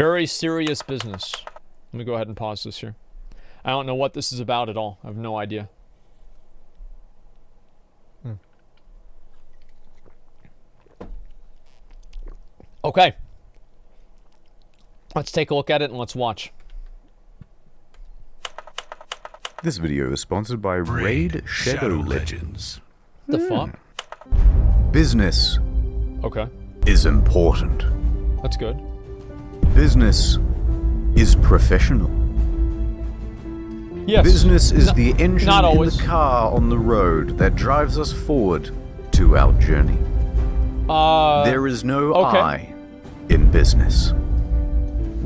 Very serious business. Let me go ahead and pause this here. I don't know what this is about at all. I have no idea. Okay. Let's take a look at it and let's watch. This video is sponsored by Raid Shadow Legends. The fuck? Business Okay. is important. That's good. Business is professional. Yes. Business is the engine not in always. the car on the road that drives us forward to our journey. There is no okay. I in business.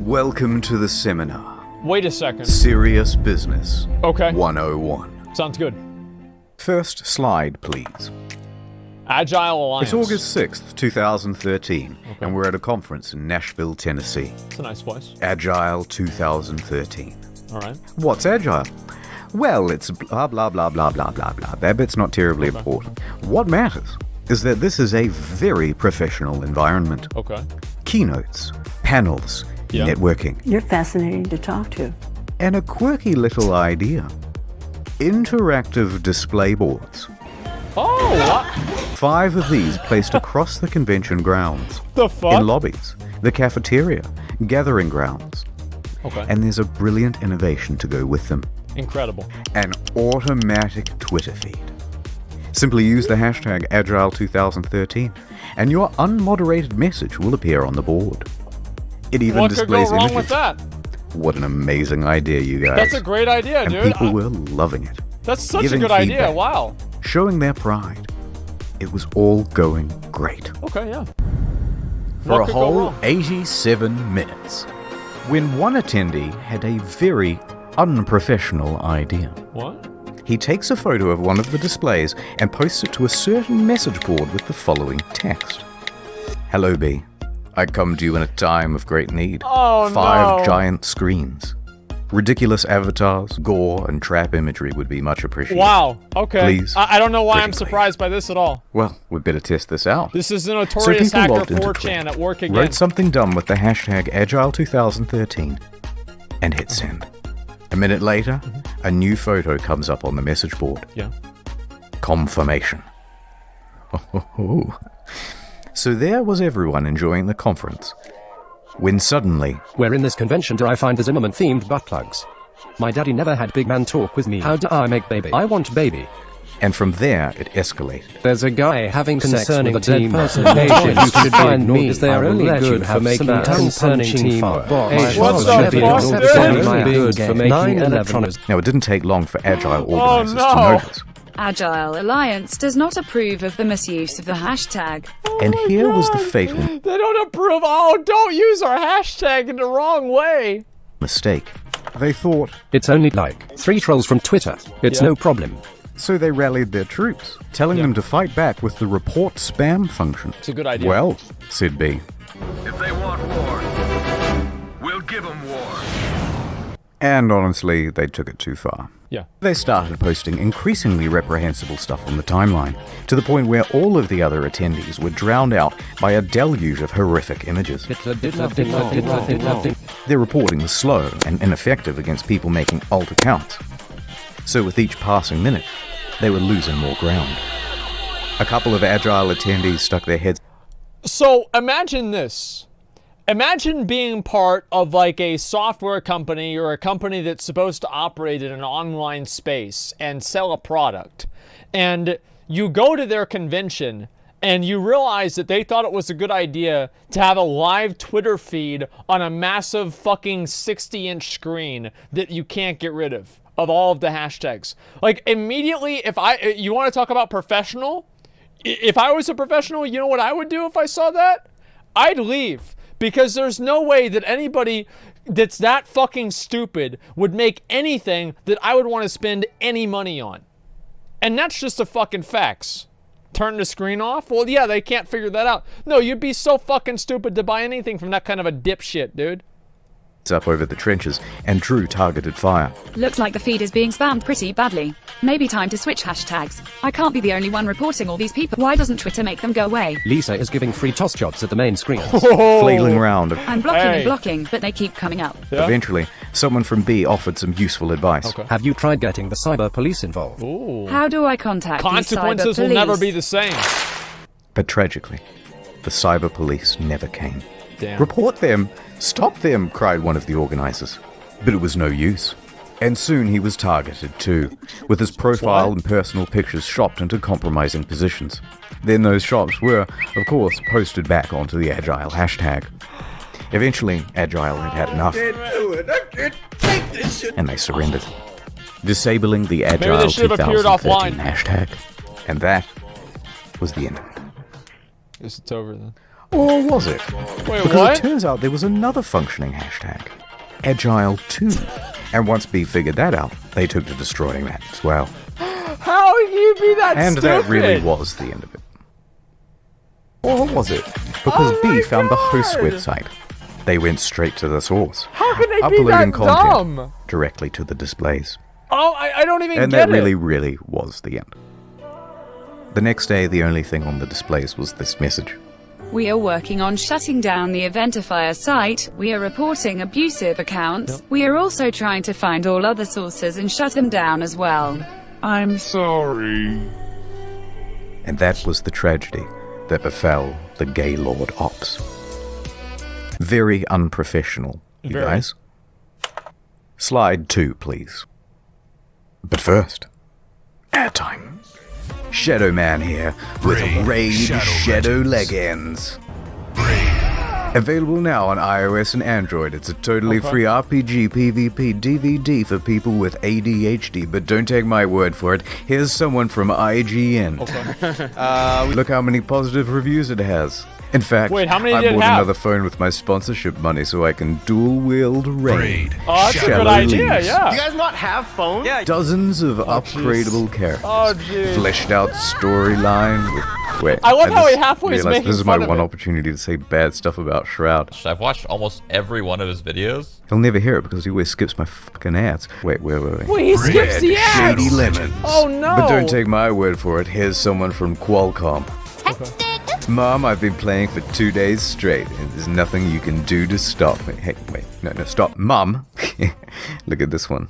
Welcome to the seminar. Wait a second. Serious Business Okay. 101. Sounds good. First slide, please. Agile Alliance. It's August 6th, 2013, and we're at a conference in Nashville, Tennessee. It's a nice place. Agile 2013. All right. What's Agile? Well, it's blah, blah, blah, blah, blah, blah, blah. That bit's not terribly important. What matters is that this is a very professional environment. Okay. Keynotes, panels, Yeah. networking, You're fascinating to talk to. and a quirky little idea. Interactive display boards. Oh, what 5 of these placed across the convention grounds, the fuck? in lobbies, the cafeteria, gathering grounds. Okay. And there's a brilliant innovation to go with them. Incredible. An automatic Twitter feed. Simply use the hashtag Agile2013 and your unmoderated message will appear on the board. It even What could go displays wrong images. with that? What an amazing idea, you guys. That's a great idea, and dude. people were loving it. That's such a giving good idea. feedback. Wow. Showing their pride. It was all going great. Okay, yeah. For What a could go whole wrong? 87 minutes. When one attendee had a very unprofessional idea. What? He takes a photo of one of the displays and posts it to a certain message board with the following text. Hello, B. I come to you in a time of great need. Oh, 5 no. giant screens. Ridiculous avatars, gore, and trap imagery would be much appreciated. Wow. Okay. Please. I don't know why Pretty I'm please. surprised by this at all. Well, we'd better test this out. This is the So notorious people hacker logged into 4chan Click, at work again. wrote something dumb with the hashtag Agile2013, and hit send. A minute later, a new photo comes up on the message board. Yeah. Confirmation. So there was everyone enjoying the conference, when suddenly, Where in this convention do I find the Zimmerman-themed butt plugs? My daddy never had big man talk with me. How do I make baby? I want baby. and from there it escalated. There's a guy having sex Concerning with a dead team person. Asian, You should find me. me. They are I will only let you good for have making some concerning punching team. fun. Asian What the should be fuck, ignored. dude? They are only Being good gay. for making 9/11. electronics. Now it didn't take long for Agile organizers no. to notice, Agile Alliance does not approve of the misuse of the hashtag. and here was the fatal They don't approve. Oh, don't use our hashtag in the wrong way. mistake. They thought, It's only like 3 trolls from Twitter. It's Yeah. no problem. so they rallied their troops, telling them to fight back with the report spam function. It's a good idea. Well, said B, If they want war, we'll give them war. and honestly, they took it too far. Yeah. They started posting increasingly reprehensible stuff on the timeline, to the point where all of the other attendees were drowned out by a deluge of horrific images. Their reporting was slow and ineffective against people making alt accounts. So with each passing minute, they were losing more ground. A couple of Agile attendees stuck their heads So imagine this. Imagine being part of like a software company or a company that's supposed to operate in an online space and sell a product. And you go to their convention and you realize that they thought it was a good idea to have a live Twitter feed on a massive fucking 60-inch screen that you can't get rid of all of the hashtags. Like immediately, you want to talk about professional? If I was a professional, you know what I would do if I saw that? I'd leave. Because there's no way that anybody that's that fucking stupid would make anything that I would want to spend any money on. And that's just the fucking facts. Turn the screen off? Well, yeah, they can't figure that out. No, you'd be so fucking stupid to buy anything from that kind of a dipshit, dude. up over the trenches and drew targeted fire. Looks like the feed is being spammed pretty badly. Maybe time to switch hashtags. I can't be the only one reporting all these people. Why doesn't Twitter make them go away? Lisa is giving free toss jobs at the main screen. Flailing round. I'm blocking Hey. and blocking, but they keep coming up. Yeah. Eventually, someone from B offered some useful advice. Okay. Have you tried getting the cyber police involved? Ooh. How do I contact these Consequences cyber will never police? be the same. But tragically, the cyber police never came. Damn. Report them! Stop them! Cried one of the organizers. But it was no use. And soon he was targeted too, with his profile and personal pictures shopped into compromising positions. Then those shops were, of course, posted back onto the Agile hashtag. Eventually, Agile had enough, and they surrendered, disabling the Agile they should have appeared 2013 offline. hashtag. And that was the end of it. Guess it's over then. Or was it? Wait, Because what? it turns out there was another functioning hashtag, Agile 2. And once B figured that out, they took to destroying that as well. How can you be that And stupid? that really was the end of it. Or was it? Because Oh B my found the host's God. website. They went straight to the source, How can they be uploading that content dumb? directly to the displays. Oh, I don't even And get that really, it. really was the end. The next day, the only thing on the displays was this message. We are working on shutting down the Eventifier site. We are reporting abusive accounts. We are also trying to find all other sources and shut them down as well. I'm sorry. And that was the tragedy that befell the Gaylord Ops. Very unprofessional, you Very. guys. Slide 2, please. But first, airtime. Shadow Man here with Raid Shadow Legends. Available now on iOS and Android. It's a totally free RPG PvP DVD for people with ADHD, but don't take my word for it. Here's someone from IGN. Look how many positive reviews it has. In fact, Wait, how many I did it bought have? another phone with my sponsorship money so I can dual-wield Raid. Oh, that's a Shallow good idea, Leaves. yeah. You guys not have phones? Yeah. Dozens of upgradable characters. Oh, jeez. Fleshed out storyline with... Wait, I love how he just halfway is realized making this is my fun of one it. opportunity to say bad stuff about Shroud. I've watched almost every one of his videos. He'll never hear it because he always skips my fucking ads. Wait. Wait, he skips the ads. Shady Lemons. Oh, no. But don't take my word for it. Here's someone from Qualcomm. Mom, I've been playing for 2 days straight, and there's nothing you can do to stop me. Hey, wait, no, stop. Mom! Look at this one.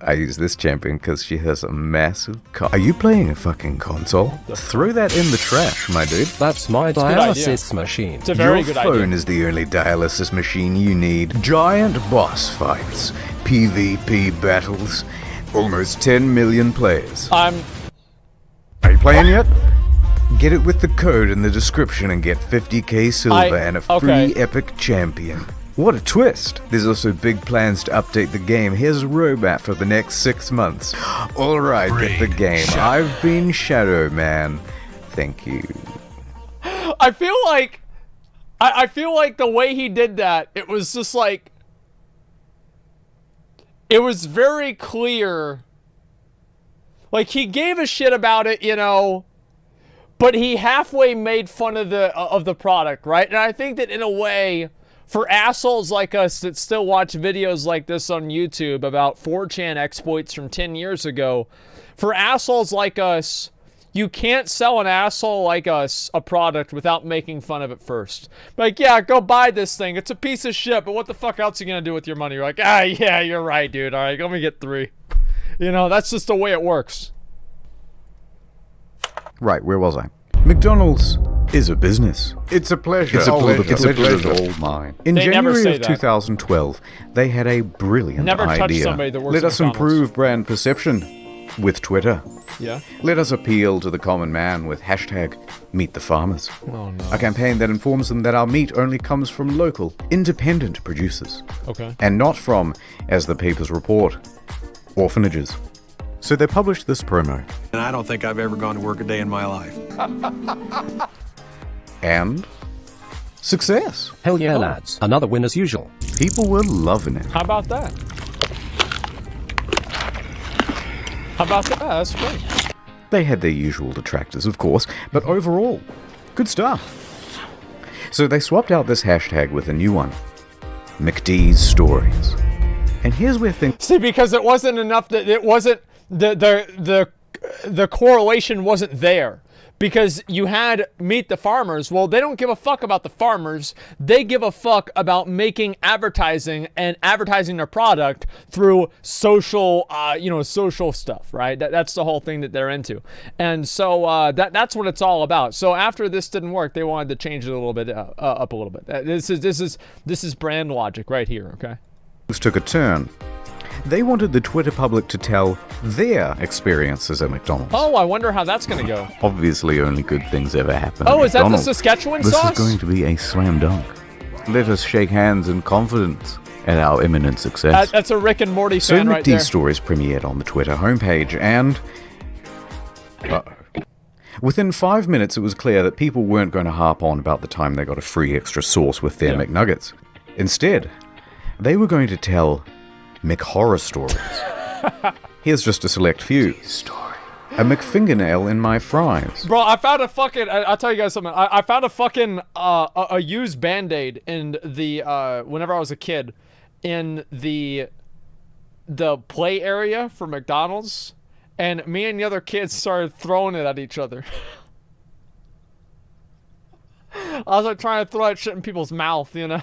I use this champion because she has a massive Are you playing a fucking console? Throw that in the trash, my dude. That's my a good dialysis machine. It's a very Your good phone idea. is the only dialysis machine you need. Giant boss fights, PvP battles, almost 10 million players. Are you playing yet? Get it with the code in the description and get 50k silver and a free epic champion. What a twist! There's also big plans to update the game. Here's a roadmap for the next 6 months. Alright, get the game. I've been Shadow Man. Thank you. I feel like the way he did that, it was just like, it was very clear. Like, he gave a shit about it, you know, but he halfway made fun of the product, right? And I think that in a way, for assholes like us that still watch videos like this on YouTube about 4chan exploits from 10 years ago, for assholes like us, you can't sell an asshole like us a product without making fun of it first. Like, yeah, go buy this thing. It's a piece of shit, but what the fuck else are you gonna do with your money? You're like, yeah, you're right, dude. All right, let me get 3. You know, that's just the way it works. Right, where was I? McDonald's is a business. It's a pleasure. It's a pleasure all mine. In They never January say of that. 2012, they had a brilliant Never touch idea. somebody that works Let at us McDonald's. improve brand perception with Twitter. Yeah. Let us appeal to the common man with hashtag Meet the Farmers. Oh, no. A campaign that informs them that our meat only comes from local, independent producers. Okay. And not from, as the papers report, orphanages. So they published this promo. And I don't think I've ever gone to work a day in my life. And success. Hell yeah, lads. Another win as usual. People were loving it. How about that? How about that? That's great. They had their usual detractors, of course, but overall, good stuff. So they swapped out this hashtag with a new one. McD's stories. And here's where things... See, because it wasn't enough that it wasn't the correlation wasn't there. Because you had Meet the Farmers. Well, they don't give a fuck about the farmers. They give a fuck about making advertising and advertising their product through social, social stuff, right? That's the whole thing that they're into. And so that's what it's all about. So after this didn't work, they wanted to change it a little bit up a little bit. This is brand logic right here, okay? Took a turn. They wanted the Twitter public to tell their experiences at McDonald's. Oh, I wonder how that's going to go. Obviously, only good things ever happen Oh, at is that the McDonald's. Saskatchewan This sauce? is going to be a slam dunk. Let us shake hands in confidence at our imminent success. That's a Rick and Morty So fan right there. McD's stories premiered on the Twitter homepage, and... within 5 minutes, it was clear that people weren't going to harp on about the time they got a free extra sauce with their McNuggets. Instead, they were going to tell McHorror stories. Here's just a select few. A McFingernail in my fries. Bro, I found a fucking... I'll tell you guys something. I found a fucking... a used Band-Aid in the... whenever I was a kid. In the play area for McDonald's. And me and the other kids started throwing it at each other. I was like trying to throw that shit in people's mouth, you know?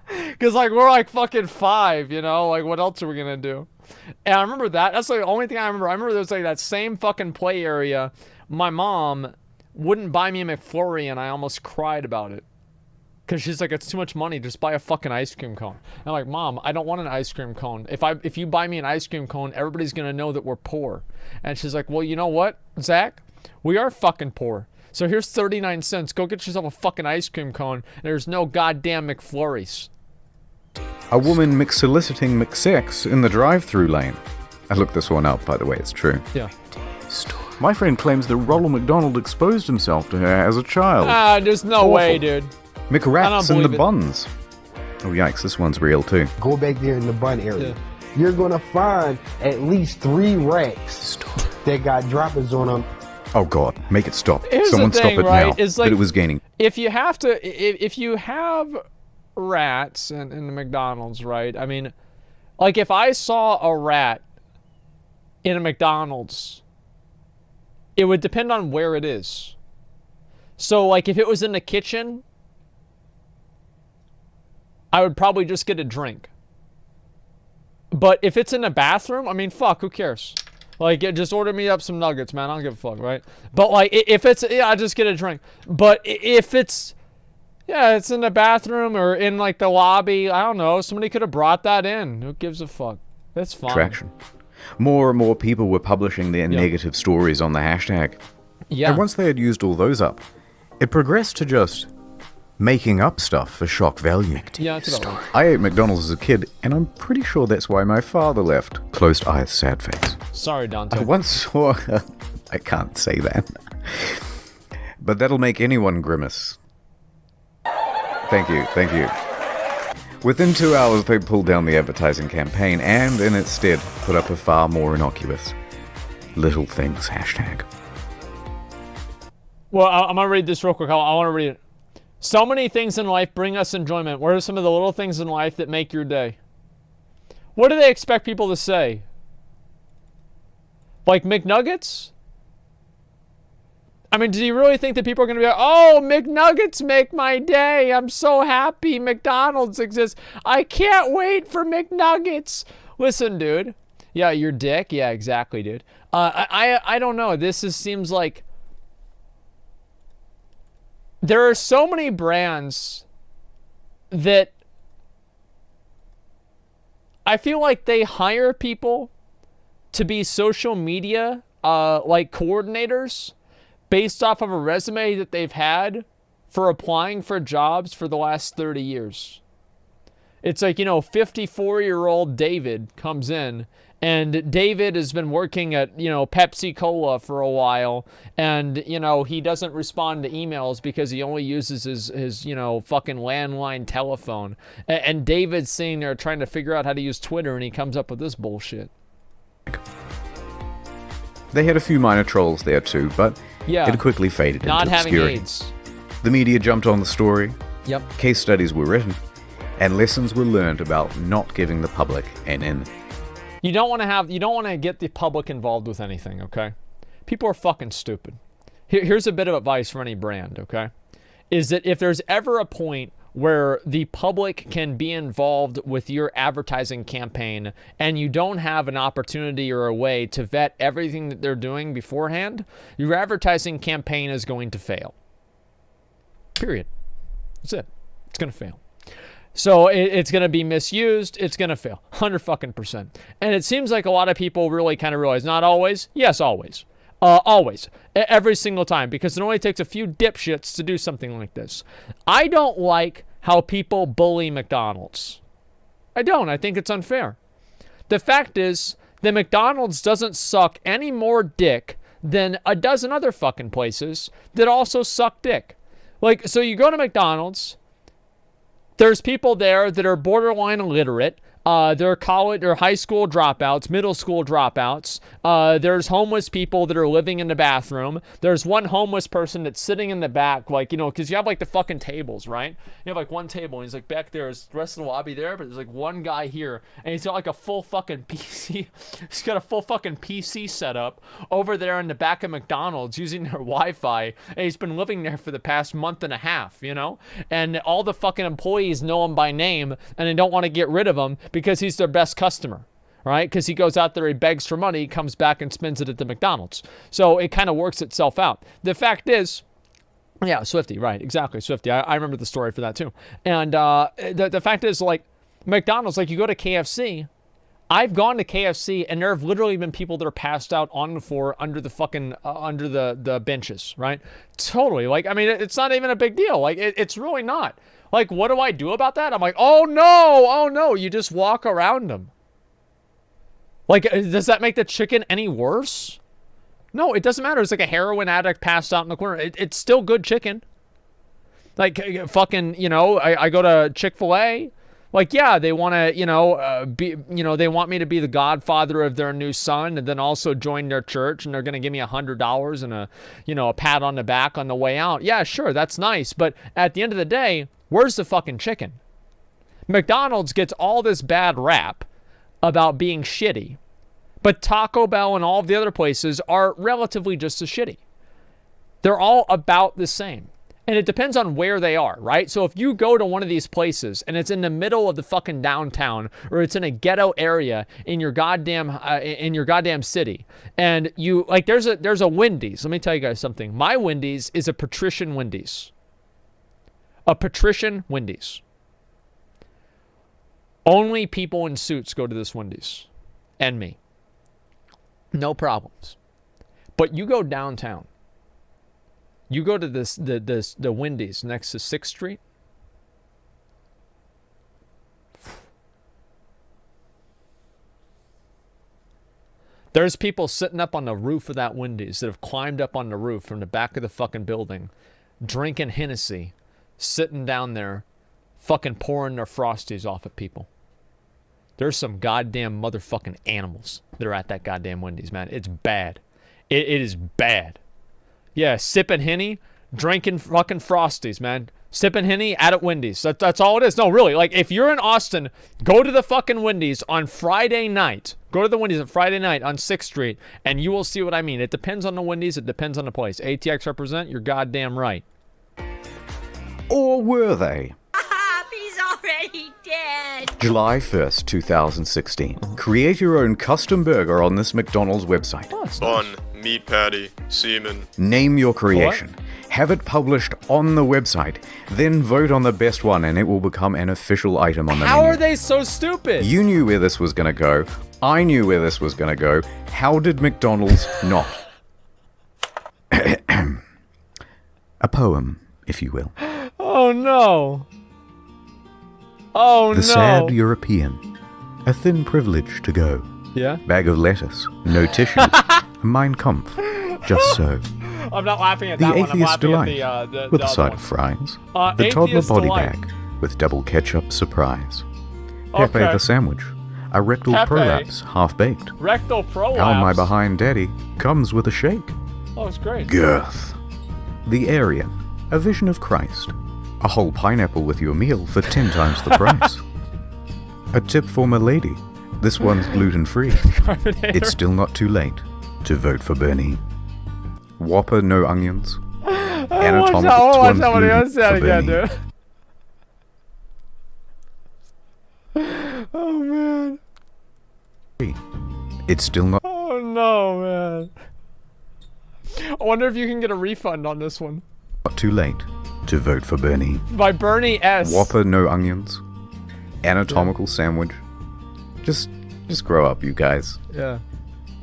Because, like, we're, like, fucking 5, you know? Like, what else are we gonna do? And I remember that. That's, like, the only thing I remember. I remember there was, like, that same fucking play area. My mom wouldn't buy me a McFlurry, and I almost cried about it. Because she's like, it's too much money. Just buy a fucking ice cream cone. And I'm like, Mom, I don't want an ice cream cone. If you buy me an ice cream cone, everybody's gonna know that we're poor. And she's like, well, you know what, Zach? We are fucking poor. So here's 39 cents. Go get yourself a fucking ice cream cone. And there's no goddamn McFlurries. A woman McSoliciting McSex in the drive-thru lane. I looked this one up, by the way, it's true. Yeah. My friend claims that Ronald McDonald exposed himself to her as a child. Ah, there's no way, dude. McRats in the believe it. buns. Oh yikes, this one's real too. Go back there in the bun area. You're gonna find at least 3 racks that got droppings on them. Oh god, make it stop. Here's Someone the thing, stop it right? now. It's like, but it was gaining. If you have rats in the McDonald's, right? I mean, like, if I saw a rat in a McDonald's, it would depend on where it is. So, like, if it was in the kitchen, I would probably just get a drink. But if it's in the bathroom, I mean, fuck, who cares? Like, just order me up some nuggets, man. I don't give a fuck, right? But, like, if it's... Yeah, I just get a drink. But if it's... Yeah, it's in the bathroom or in, like, the lobby. I don't know. Somebody could have brought that in. Who gives a fuck? That's fine. Traction. More and more people were publishing their negative stories on the hashtag. Yeah. And once they had used all those up, it progressed to just making up stuff for shock value. Yeah, that's about right. I ate McDonald's as a kid, and I'm pretty sure that's why my father left. Closed eyes, sad face. Sorry, Dante. I once saw... I can't say that. But that'll make anyone grimace. Thank you, thank you. Within 2 hours, they pulled down the advertising campaign and, in its stead, put up a far more innocuous little things hashtag. Well, I'm going to read this real quick. I want to read it. So many things in life bring us enjoyment. What are some of the little things in life that make your day? What do they expect people to say? Like McNuggets? I mean, do you really think that people are going to be like, oh, McNuggets make my day. I'm so happy McDonald's exists. I can't wait for McNuggets. Listen, dude. Yeah, your dick. Yeah, exactly, dude. I don't know. Seems like there are so many brands that I feel like they hire people to be social media like coordinators based off of a resume that they've had for applying for jobs for the last 30 years. It's like, 54-year-old David comes in, and David has been working at, Pepsi Cola for a while, and, he doesn't respond to emails because he only uses his fucking landline telephone. And David's sitting there trying to figure out how to use Twitter, and he comes up with this bullshit. They had a few minor trolls there too, but it quickly faded Not into having obscurity. AIDS. The media jumped on the story. Yep. Case studies were written. and lessons were learned about not giving the public an in. You don't want to get the public involved with anything, okay? People are fucking stupid. Here's a bit of advice for any brand, okay? Is that if there's ever a point where the public can be involved with your advertising campaign and you don't have an opportunity or a way to vet everything that they're doing beforehand, your advertising campaign is going to fail. Period. That's it. It's going to fail. So it's going to be misused. It's going to fail. 100%. And it seems like a lot of people really kind of realize, not always. Yes, always. Always. Every single time. Because it only takes a few dipshits to do something like this. I don't like how people bully McDonald's. I don't. I think it's unfair. The fact is that McDonald's doesn't suck any more dick than a dozen other fucking places that also suck dick. Like, so you go to McDonald's, there's people there that are borderline illiterate. They're college or high school dropouts, middle school dropouts. There's homeless people that are living in the bathroom. There's one homeless person that's sitting in the back, like, you know, because you have like the fucking tables, right? You have like one table, and he's like back there. Is the rest of the lobby there? But there's like one guy here, and he's got like a full fucking PC. He's got a full fucking PC set up over there in the back of McDonald's using their Wi-Fi, and he's been living there for the past month and a half, you know? And all the fucking employees know him by name, and they don't want to get rid of him because he's their best customer, right? Because he goes out there, he begs for money, comes back and spends it at the McDonald's. So it kind of works itself out. The fact is, yeah, Swifty, right, exactly, Swifty. I remember the story for that too. And the fact is, like, McDonald's, like, you go to KFC, I've gone to KFC, and there have literally been people that are passed out on the floor under the fucking, under the benches, right? Totally. Like, I mean, it's not even a big deal. Like, it's really not. Like, what do I do about that? I'm like, oh no, you just walk around them. Like, does that make the chicken any worse? No, it doesn't matter. It's like a heroin addict passed out in the corner. It's still good chicken. Like, fucking, you know, I go to Chick-fil-A. Like, yeah, they want to, they want me to be the godfather of their new son and then also join their church, and they're going to give me $100 and a pat on the back on the way out. Yeah, sure, that's nice. But at the end of the day, where's the fucking chicken? McDonald's gets all this bad rap about being shitty, but Taco Bell and all of the other places are relatively just as shitty. They're all about the same. And it depends on where they are, right? So if you go to one of these places and it's in the middle of the fucking downtown, or it's in a ghetto area in your goddamn city, and you, like, there's a Wendy's. Let me tell you guys something. My Wendy's is a patrician Wendy's. A patrician Wendy's. Only people in suits go to this Wendy's. And me. No problems. But you go downtown. You go to the Wendy's next to 6th Street. There's people sitting up on the roof of that Wendy's that have climbed up on the roof from the back of the fucking building, drinking Hennessy, sitting down there, fucking pouring their Frosties off at people. There's some goddamn motherfucking animals that are at that goddamn Wendy's, man. It's bad. It is bad. Yeah, sipping Henny, drinking fucking Frosties, man. Sipping Henny at Wendy's. That's all it is. No, really. Like, if you're in Austin, go to the fucking Wendy's on Friday night. Go to the Wendy's on Friday night on 6th Street, and you will see what I mean. It depends on the Wendy's. It depends on the place. ATX represent, you're goddamn right. Or were they? He's already dead. July 1st, 2016. Create your own custom burger on this McDonald's website. Bun, meat patty, semen. Name your creation. What? Have it published on the website. Then vote on the best one, and it will become an official item on the menu. How are they so stupid? You knew where this was going to go. I knew where this was going to go. How did McDonald's not? A poem, if you will. Oh, no. Oh, no. The sad European. A thin privilege to go. Yeah? Bag of lettuce. No tissue. Mein Kampf. Just so. I'm not laughing at the that one. I'm atheist laughing delight at with a other side one. of fries. Atheist The toddler body delight. bag with double ketchup surprise. Pepe Okay. the sandwich. A rectal Pepe. prolapse, half baked. Rectal prolapse. Down my behind daddy comes with a shake. Oh, it's great. Girth. The area. A vision of Christ. A whole pineapple with your meal for 10 times the price. A tip for my lady. This one's gluten-free. It's still not too late to vote for Bernie. Whopper, no onions. Anatomical twin gluten for Bernie. Oh, man. It's still not... Oh, no, man. I wonder if you can get a refund on this one. Not too late to vote for Bernie. By Bernie S. Whopper, no onions. Anatomical sandwich. Just grow up, you guys. Yeah.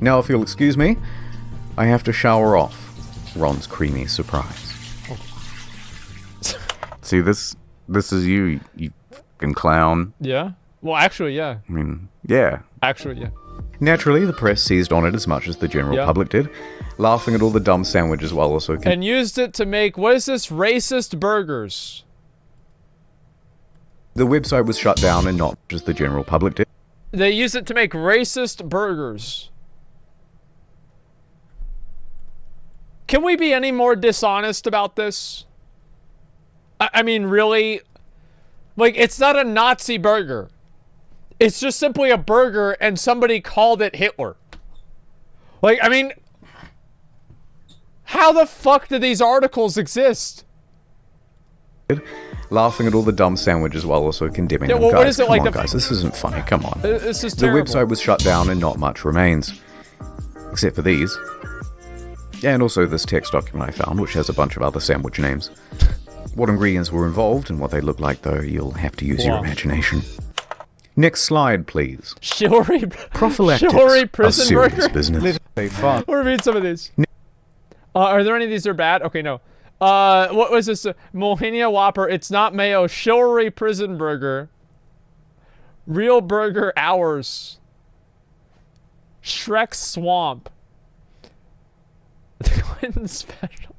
Now, if you'll excuse me, I have to shower off Ron's creamy surprise. Oh. See, this is you fucking clown. Yeah? Well, actually, yeah. I mean, yeah. Actually, yeah. Naturally, the press seized on it as much as the general public did, laughing at all the dumb sandwiches while also... And used it to make, what is this, racist burgers. The website was shut down and not just the general public did. They used it to make racist burgers. Can we be any more dishonest about this? I mean, really? Like, it's not a Nazi burger. It's just simply a burger and somebody called it Hitler. Like, I mean, how the fuck do these articles exist? Laughing at all the dumb sandwiches while also condemning them. Well, guys, what is it come like on, guys, this isn't funny, come on. This is terrible. The website was shut down and not much remains. Except for these. And also this text document I found, which has a bunch of other sandwich names. What ingredients were involved and what they look like, though, you'll have to use your imagination. Next slide, please. Chivalry Prophylactics prison serious burger? business. We'll read some of these. Are there any of these that are bad? Okay, no. What was this? Mohinia Whopper. It's not mayo. Chivalry prison burger. Real burger hours. Shrek swamp. The Clinton special.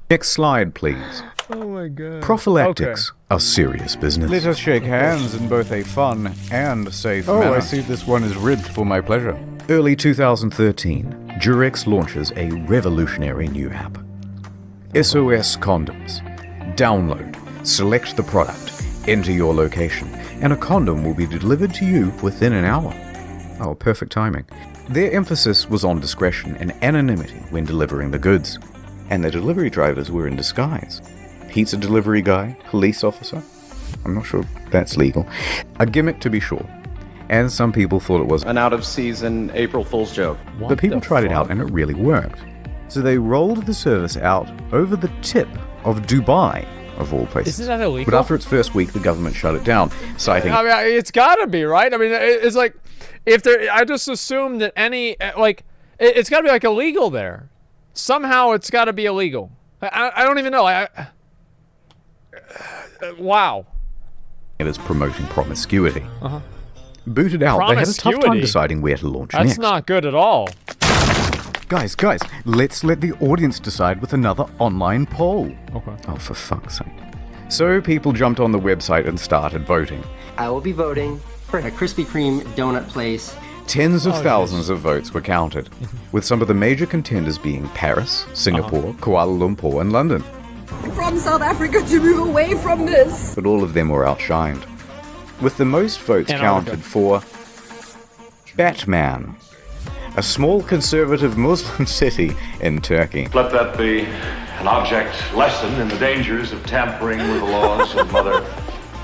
Next slide, please. Oh my god. Prophylactics are serious business. Let us shake hands in both a fun and safe manner. I see this one is ribbed for my pleasure. Early 2013, Durex launches a revolutionary new app. SOS Condoms. Download, select the product, enter your location, and a condom will be delivered to you within an hour. Oh, perfect timing. Their emphasis was on discretion and anonymity when delivering the goods. And the delivery drivers were in disguise. Pizza delivery guy, police officer. I'm not sure that's legal. A gimmick to be sure. And some people thought it was an out-of-season April Fool's joke. But people tried it out and it really worked. So they rolled the service out over the tip of Dubai, of all places. Isn't that illegal? But after its first week, the government shut it down, citing... I mean, it's gotta be, right? I mean, it's like, if there... I just assume that any, like, it's gotta be, like, illegal there. Somehow it's gotta be illegal. I don't even know. Wow. It is promoting promiscuity. Booted out, they had a tough time deciding where to launch next. That's not good at all. Guys, let's let the audience decide with another online poll. Okay. Oh, for fuck's sake. So people jumped on the website and started voting. I will be voting for a Krispy Kreme donut place. Tens of thousands of votes were counted, with some of the major contenders being Paris, Singapore, Kuala Lumpur, and London. From South Africa to move away from this. But all of them were outshined, with the most votes counted for Batman, a small conservative Muslim city in Turkey. Let that be an object lesson in the dangers of tampering with the laws of Mother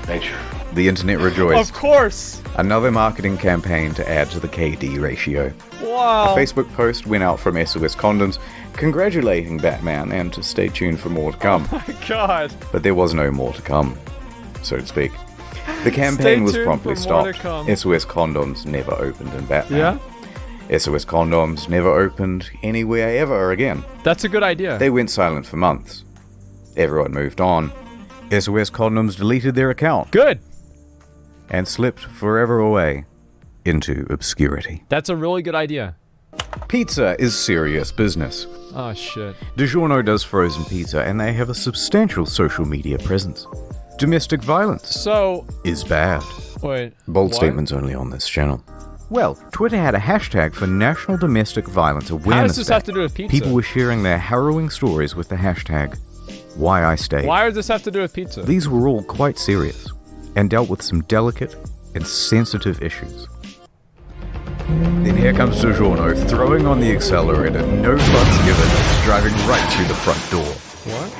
Nature. The internet rejoiced. Of course! Another marketing campaign to add to the KD ratio. Wow. A Facebook post went out from SOS Condoms congratulating Batman and to stay tuned for more to come. Oh my god. But there was no more to come, so to speak. The campaign was promptly stopped. SOS Condoms never opened in Batman. Yeah? SOS Condoms never opened anywhere ever again. That's a good idea. They went silent for months. Everyone moved on. SOS Condoms deleted their account. Good. And slipped forever away into obscurity. That's a really good idea. Pizza is serious business. Oh, shit. DiGiorno does frozen pizza, and they have a substantial social media presence. Domestic violence is bad. Wait. Bold statements only on this channel. Well, Twitter had a hashtag for National Domestic Violence Awareness. How does this have to do with pizza? People were sharing their harrowing stories with the hashtag why I stayed. Why does this have to do with pizza? These were all quite serious, and dealt with some delicate and sensitive issues. Then here comes DiGiorno, throwing on the accelerator, no buts given, driving right through the front door. What?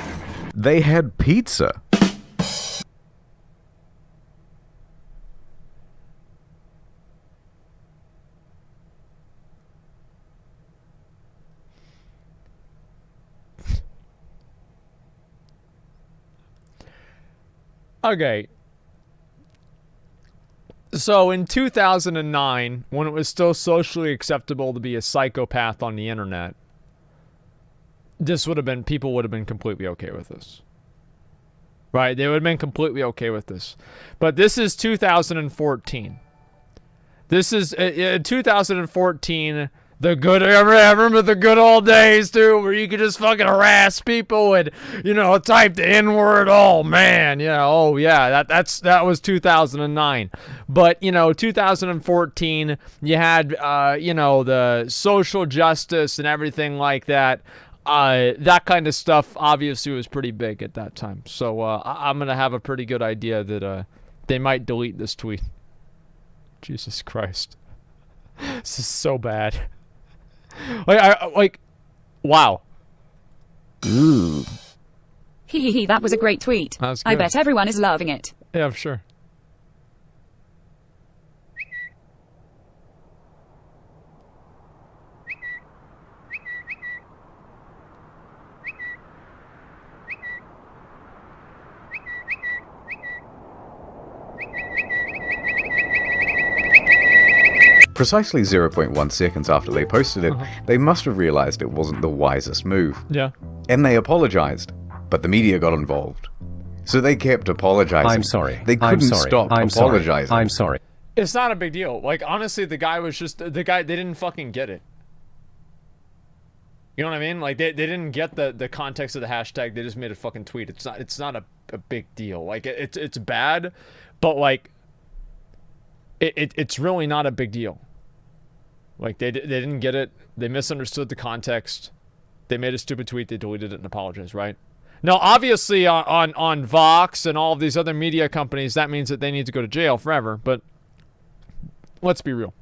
They had pizza. Okay. So in 2009, when it was still socially acceptable to be a psychopath on the internet, people would have been completely okay with this. Right? They would have been completely okay with this. But this is 2014. This is 2014. I remember the good old days, too, where you could just fucking harass people and, type the N-word. Oh, man. That was 2009. But, 2014, you had, the social justice and everything like that. That kind of stuff obviously was pretty big at that time. So I'm going to have a pretty good idea that they might delete this tweet. Jesus Christ. This is so bad. Wow. Ooh. Hee, that was a great tweet. I bet everyone is loving it. Yeah, sure. Precisely 0.1 seconds after they posted it, they must have realized it wasn't the wisest move. Yeah. And they apologized, but the media got involved. So they kept apologizing. I'm sorry. They couldn't stop apologizing. I'm sorry. It's not a big deal. Honestly, the guy, they didn't fucking get it. You know what I mean? They didn't get the context of the hashtag. They just made a fucking tweet. It's not a big deal. It's bad, but it's really not a big deal. They didn't get it. They misunderstood the context. They made a stupid tweet. They deleted it and apologized, right? Now, obviously, on Vox and all of these other media companies, that means that they need to go to jail forever. But let's be real.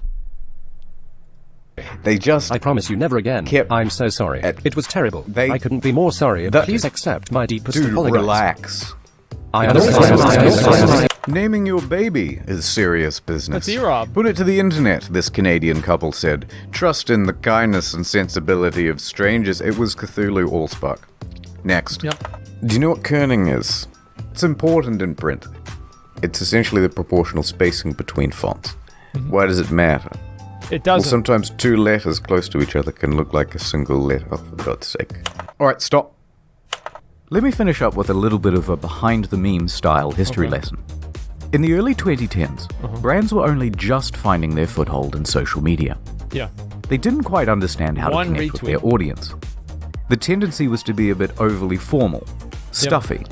I promise you never again. I'm so sorry. It was terrible. I couldn't be more sorry. Please accept my deepest apologies. Relax. Naming your baby is serious business. That's E-Rob. Put it to the internet, this Canadian couple said. Trust in the kindness and sensibility of strangers. It was Cthulhu Allspark. Next. Yep. Do you know what kerning is? It's important in print. It's essentially the proportional spacing between fonts. Why does it matter? It doesn't. Well, sometimes two letters close to each other can look like a single letter. Oh, for God's sake. Alright, stop. Let me finish up with a little bit of a behind-the-meme style history lesson. In the early 2010s, brands were only just finding their foothold in social media. Yeah. They didn't quite understand how to connect with their audience. The tendency was to be a bit overly formal, stuffy,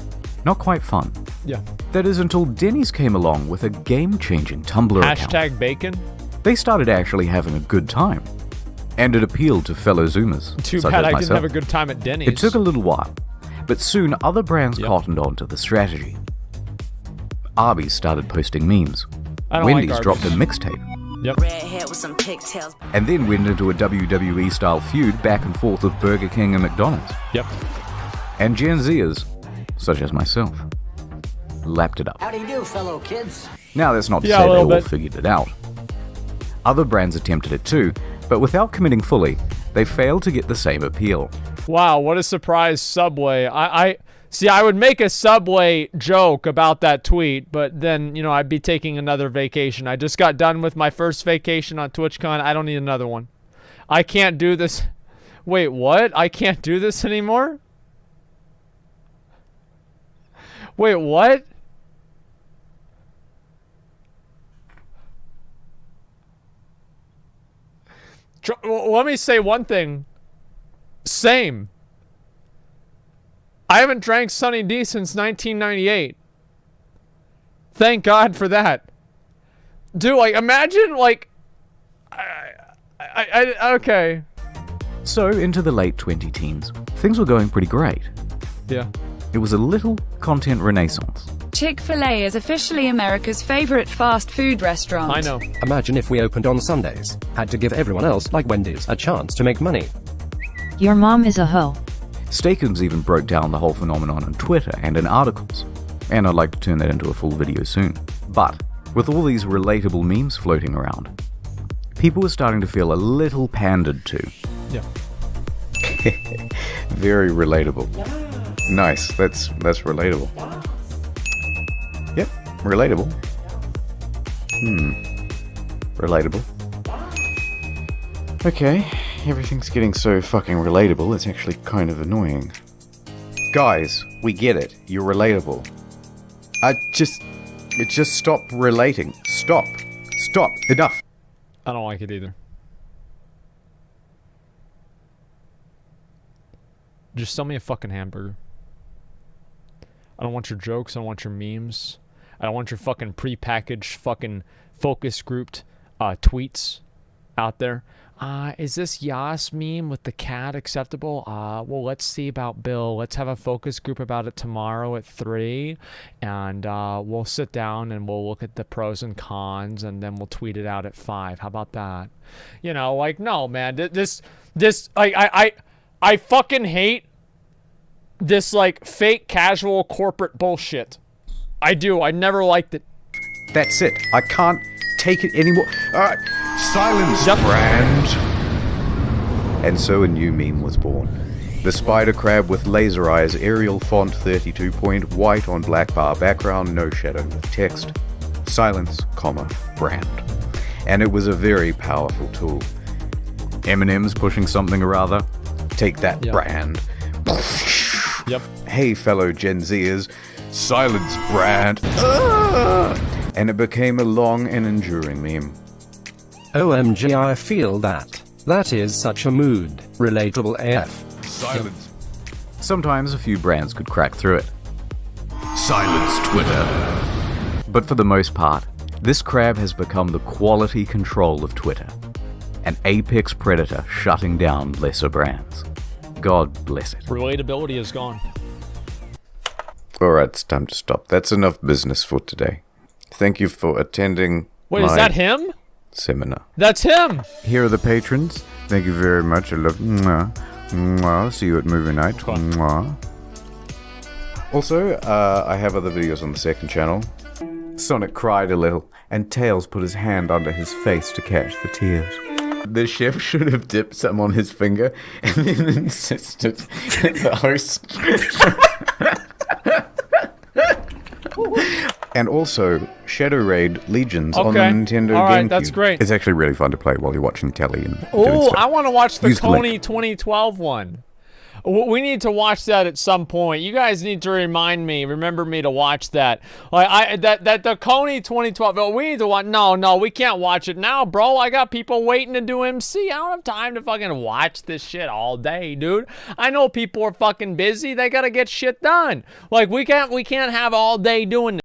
not quite fun. Yeah. That is until Denny's came along with a game-changing Tumblr account. Hashtag bacon. They started actually having a good time. And it appealed to fellow Zoomers. Too bad I didn't have a good time at Denny's. It took a little while, but soon other brands cottoned onto the strategy. Arby's started posting memes. Wendy's dropped a mixtape. Yep. Red hair with some pigtails. And then went into a WWE-style feud back and forth with Burger King and McDonald's. Yep. And Gen Zers, such as myself, lapped it up. How do you do, fellow kids? Now that's not to say they all figured it out. Other brands attempted it too, but without committing fully, they failed to get the same appeal. Wow, what a surprise, Subway. I would make a Subway joke about that tweet, but then, I'd be taking another vacation. I just got done with my first vacation on TwitchCon. I don't need another one. I can't do this. Wait, what? I can't do this anymore? Wait, what? Let me say one thing. Same. I haven't drank Sunny D since 1998. Thank God for that. Dude, imagine, okay. So, into the late 2010s, things were going pretty great. Yeah. It was a little content renaissance. Chick-fil-A is officially America's favorite fast food restaurant. I know. Imagine if we opened on Sundays, had to give everyone else, like Wendy's, a chance to make money. Your mom is a hoe. Steakums even broke down the whole phenomenon on Twitter and in articles, and I'd like to turn that into a full video soon. But with all these relatable memes floating around, people were starting to feel a little pandered to. Yeah. Very relatable. Nice, that's relatable. Yep, relatable. Relatable. Okay, everything's getting so fucking relatable, it's actually kind of annoying. Guys, we get it, you're relatable. Just stop relating. Stop, enough. I don't like it either. Just sell me a fucking hamburger. I don't want your jokes. I don't want your memes. I don't want your fucking prepackaged fucking focus grouped tweets out there. Is this Yas meme with the cat acceptable? Well, let's see about Bill. Let's have a focus group about it tomorrow at 3. And we'll sit down and we'll look at the pros and cons and then we'll tweet it out at 5. How about that? You know, like, no, man. I fucking hate this, like, fake casual corporate bullshit. I do. I never liked it. That's it. I can't take it anymore. Silence, brand. And so a new meme was born. The spider crab with laser eyes, Arial font 32 point, white on black bar background, no shadow with text. Silence, comma, brand. And it was a very powerful tool. Eminem's pushing something or other. Take that, brand. Yep. Hey, fellow Gen Zers. Silence, brand. And it became a long and enduring meme. OMG, I feel that. That is such a mood. Relatable AF. Silence. Sometimes a few brands could crack through it. Silence, Twitter. But for the most part, this crab has become the quality control of Twitter. An apex predator shutting down lesser brands. God bless it. Relatability is gone. Alright, it's time to stop. That's enough business for today. Thank you for attending. Wait, is that him? Seminar. That's him! Here are the patrons. Thank you very much. I love mwah. Mwah. See you at movie night. Mwah. Also, I have other videos on the second channel. Sonic cried a little, and Tails put his hand under his face to catch the tears. The chef should have dipped some on his finger and then insisted that the host... And also, Shadow Raid Legions on the Nintendo GameCube. That's great. It's actually really fun to play while you're watching telly and doing Oh, stuff. I want to watch the Use the Coney link. 2012 one. We need to watch that at some point. You guys need to remember me to watch that. Like the Coney 2012. Oh, we need to watch. No, we can't watch it now, bro. I got people waiting to do MC. I don't have time to fucking watch this shit all day, dude. I know people are fucking busy. They gotta get shit done. Like we can't have all day doing this.